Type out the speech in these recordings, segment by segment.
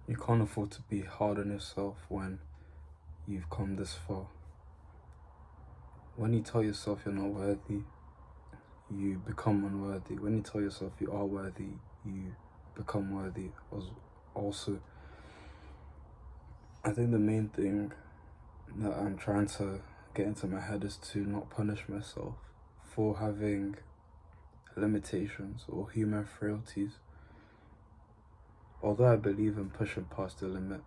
You can't afford to be hard on yourself when you've come this far. When you tell yourself you're not worthy, you become unworthy. When you tell yourself you are worthy, you become worthy. Also, I think the main thing that I'm trying to get into my head is to not punish myself for having limitations or human frailties. Although I believe in pushing past the limit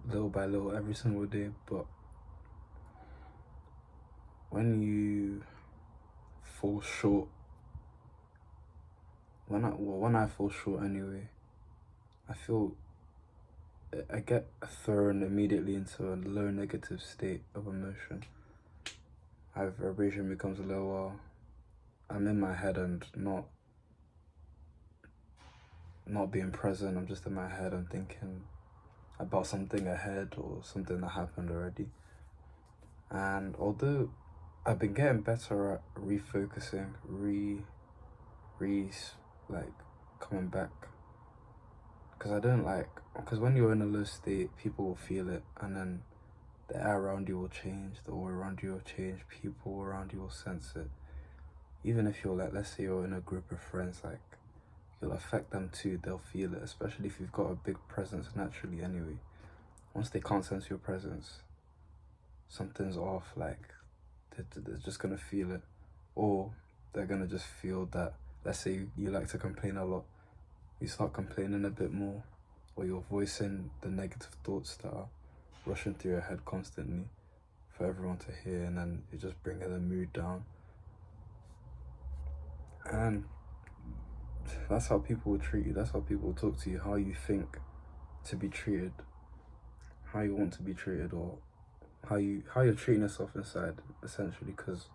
little by little every single day, but when you fall short, when I fall short anyway, I get thrown immediately into a low negative state of emotion. My vibration becomes lower. I'm in my head and not being present. I'm just in my head and thinking about something ahead or something that happened already. And although I've been getting better at refocusing, like coming back, because when you're in a low state, people will feel it, and then the air around you will change, the aura around you will change, people around you will sense it. Even if you're like, let's say you're in a group of friends, like, you'll affect them too, they'll feel it, especially if you've got a big presence naturally anyway. Once they can't sense your presence, something's off, like, they're just gonna feel it. Or they're gonna just feel that, let's say you like to complain a lot, you start complaining a bit more, or you're voicing the negative thoughts that are rushing through your head constantly for everyone to hear, and then you're just bringing the mood down. And that's how people will treat you, that's how people will talk to you, how you think to be treated, how you want to be treated, or how you're treating yourself inside, essentially, because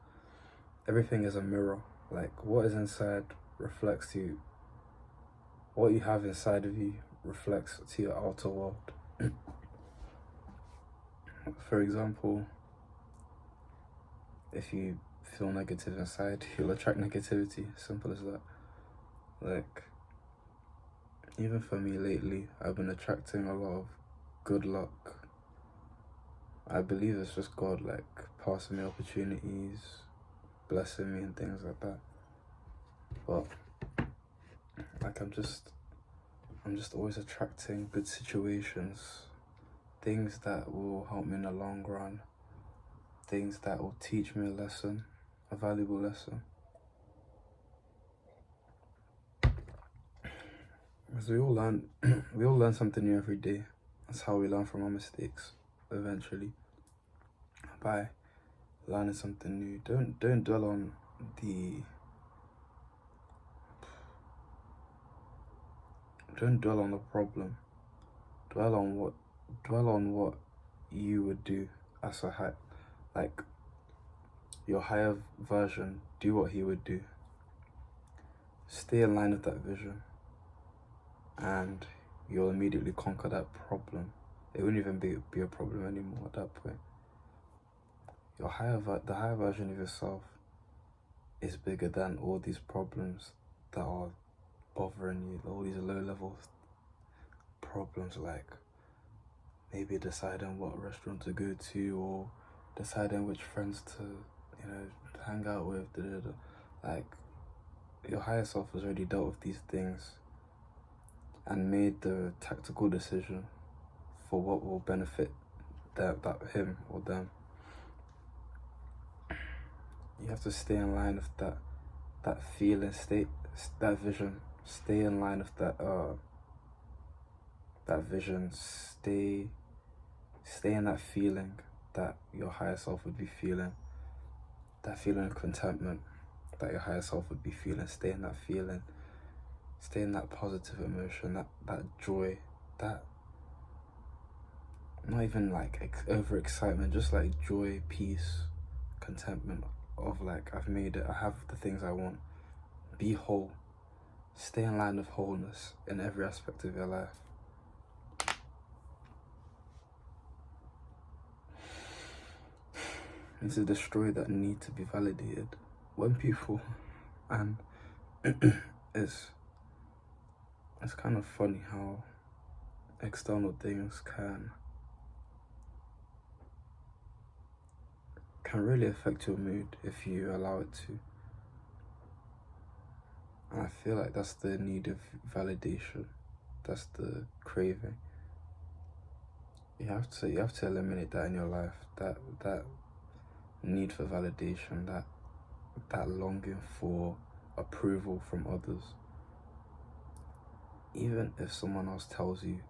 everything is a mirror. Like, what is inside reflects to you. What you have inside of you reflects to your outer world. For example, if you feel negative inside, you'll attract negativity. Simple as that. Like, even for me lately, I've been attracting a lot of good luck. I believe it's just God, like, passing me opportunities, blessing me and things like that. But like, I'm just always attracting good situations, things that will help me in the long run, things that will teach me a lesson, a valuable lesson. Because we all learn something new every day. That's how we learn from our mistakes, eventually. By learning something new. Don't dwell on the problem. Dwell on what you would do as like your higher version. Do what he would do. Stay in line with that vision, and you'll immediately conquer that problem. It wouldn't even be a problem anymore at that point. The higher version of yourself is bigger than all these problems that are bothering you, all these low level problems, like maybe deciding what restaurant to go to, or deciding which friends to, hang out with. Like, your higher self has already dealt with these things and made the tactical decision for what will benefit that him or them. You have to stay in line with that feeling, that vision. Stay in line with that vision. Stay in that feeling that your higher self would be feeling. That feeling of contentment that your higher self would be feeling. Stay in that feeling. Stay in that positive emotion, that joy, that, not even like overexcitement, just like joy, peace, contentment of, like, I've made it, I have the things I want. Be whole. Stay in line with wholeness in every aspect of your life. Need to destroy that need to be validated. When people, and it's kind of funny how external things can really affect your mood if you allow it to. And I feel like that's the need of validation. That's the craving. You have to eliminate that in your life. That need for validation, that longing for approval from others. Even if someone else tells you,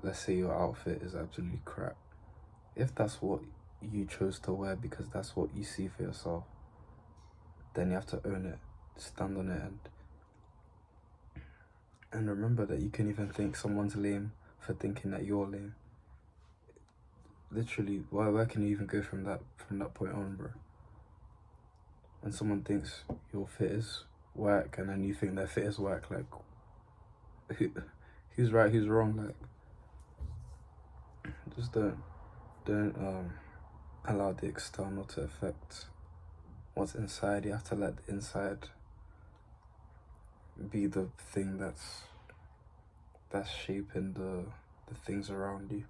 let's say your outfit is absolutely crap, if that's what you chose to wear because that's what you see for yourself, then you have to own it, stand on it, and remember that you can even think someone's lame for thinking that you're lame. Literally, where can you even go from that point on, bro? When someone thinks your fit is whack and then you think their fit is whack, like, who's right, who's wrong? Like, just don't allow the external to affect what's inside. You have to let the inside be the thing that's shaping the things around you.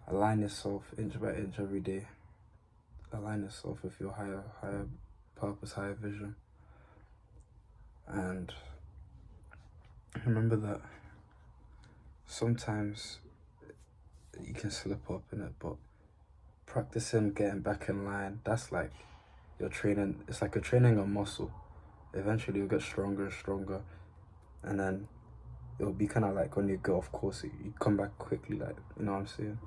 Align yourself inch by inch every day. Align yourself with your higher purpose, higher vision. And remember that sometimes you can slip up in it, but practicing getting back in line, that's like you're training. It's like you're training a muscle. Eventually you'll get stronger and stronger, and then it'll be kind of like when you go off course, you come back quickly, like, you know what I'm saying?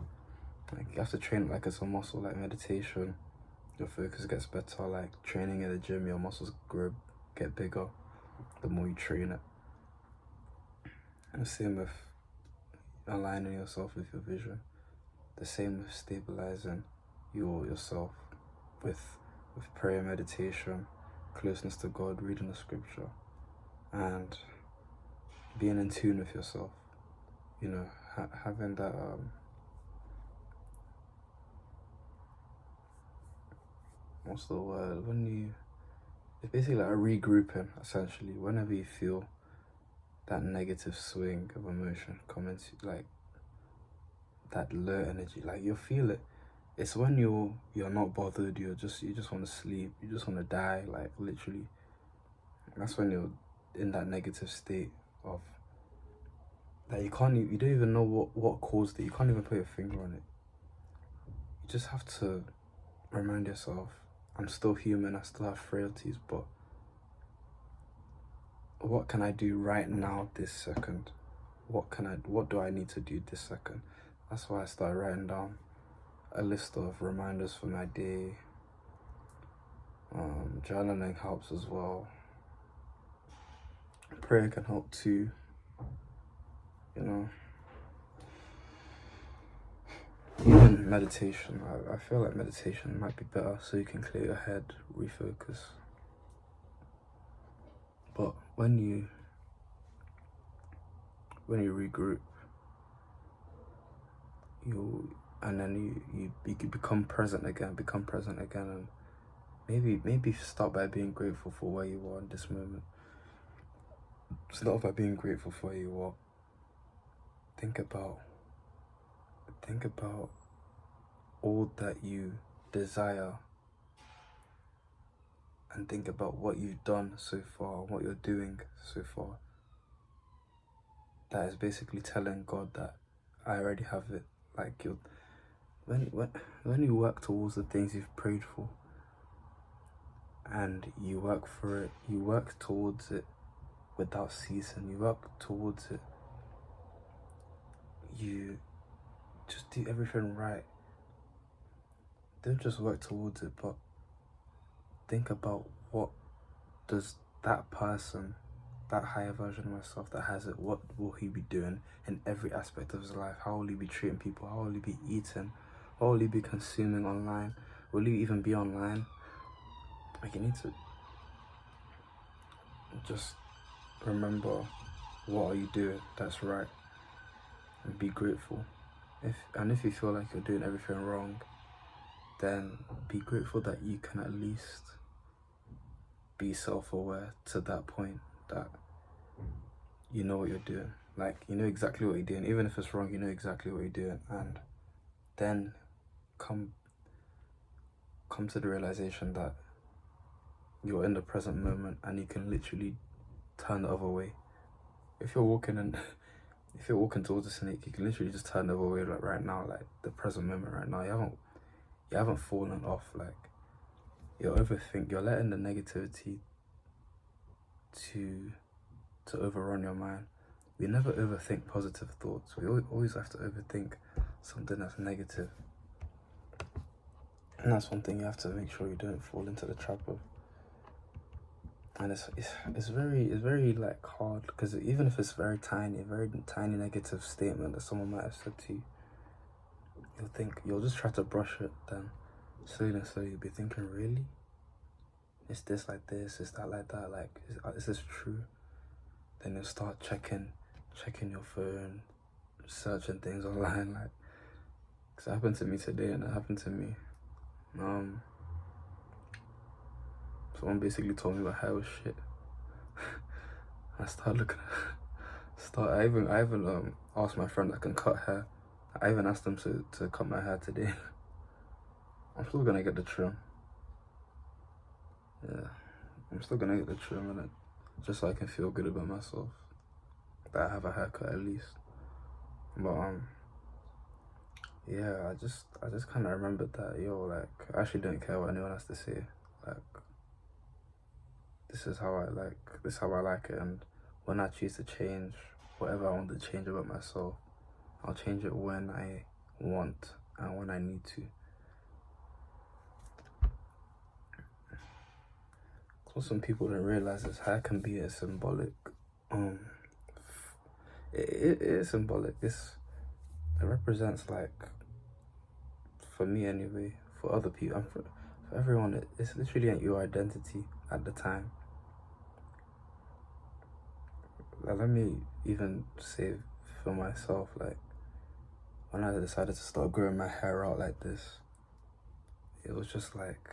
Like, you have to train it like it's a muscle, like meditation. Your focus gets better, like training in the gym, your muscles get bigger the more you train it. And the same with aligning yourself with your vision. The same with stabilizing yourself with prayer, meditation, closeness to God, reading the scripture, and being in tune with yourself. You know, having that what's the word? It's basically like a regrouping, essentially. Whenever you feel that negative swing of emotion come into, like, that low energy, like, you'll feel it. It's when you're not bothered, you just want to sleep, you just want to die, like, literally. That's when you're in that negative state of that you don't even know what caused it. You can't even put your finger on it. You just have to remind yourself, I'm still human, I still have frailties, but what can I do right now, this second? What do I need to do this second? That's why I started writing down a list of reminders for my day. Journaling helps as well. Prayer can help too, you know. Even meditation, I feel like meditation might be better so you can clear your head, refocus. But when you regroup, you become present again, and maybe start by being grateful for where you are in this moment. Start by being grateful for where you are. Think about all that you desire, and think about what you've done so far, what you're doing so far. That is basically telling God that I already have it. Like, when you work towards the things you've prayed for, and you work for it, you work towards it without ceasing, you work towards it, you just do everything right. Don't just work towards it, but think about what does that person, that higher version of myself that has it, what will he be doing in every aspect of his life? How will he be treating people? How will he be eating? What will he be consuming online? Will he even be online? Like, you need to just remember, what are you doing that's right, and be grateful. If you feel like you're doing everything wrong, then be grateful that you can at least be self-aware to that point that you know what you're doing. Like, you know exactly what you're doing. Even if it's wrong, you know exactly what you're doing. And then come to the realization that you're in the present moment and you can literally turn the other way. If you're walking and if you're walking towards a snake, you can literally just turn the other way, like right now, like the present moment right now. You haven't fallen off. Like, you're letting the negativity to overrun your mind. We never overthink positive thoughts. We always have to overthink something that's negative. And that's one thing you have to make sure you don't fall into the trap of. And it's very like hard, because even if it's very tiny negative statement that someone might have said to you, you'll just try to brush it. Then slowly and slowly you'll be thinking, really? Is this like this? Is that like that? Like, is this true? Then you'll start checking your phone, searching things online, like, because it happened to me today, and it happened to me. Someone basically told me my hair was shit. I started looking at I even asked my friend that can cut hair. I even asked him to cut my hair today. I'm still gonna get the trim. Yeah, I'm still gonna get the trim in it, just so I can feel good about myself, that I have a haircut at least. But yeah, I just kind of remembered that, yo, like, I actually don't care what anyone has to say. Like, this is how I like it, and when I choose to change whatever I want to change about myself, I'll change it when I want and when I need to. What some people don't realize is hair can be a symbolic. It is symbolic. It represents, like, for me anyway, for other people, and for everyone, it's literally your identity at the time. Like, let me even say for myself, like, when I decided to start growing my hair out like this, it was just like,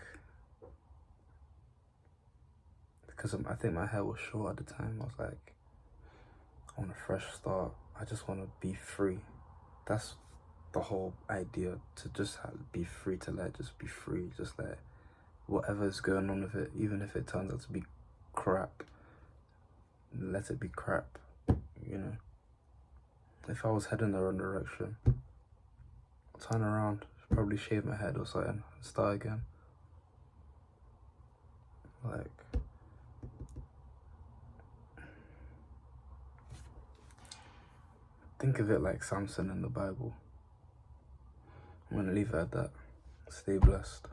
because I think my hair was short at the time. I was like, I want a fresh start. I just want to be free. That's the whole idea, to just be free, to just be free, just let whatever's going on with it, even if it turns out to be crap, let it be crap, you know. If I was heading the wrong direction, I'll turn around, probably shave my head or something, start again. Like, think of it like Samson in the Bible. I'm gonna leave it at that. Stay blessed.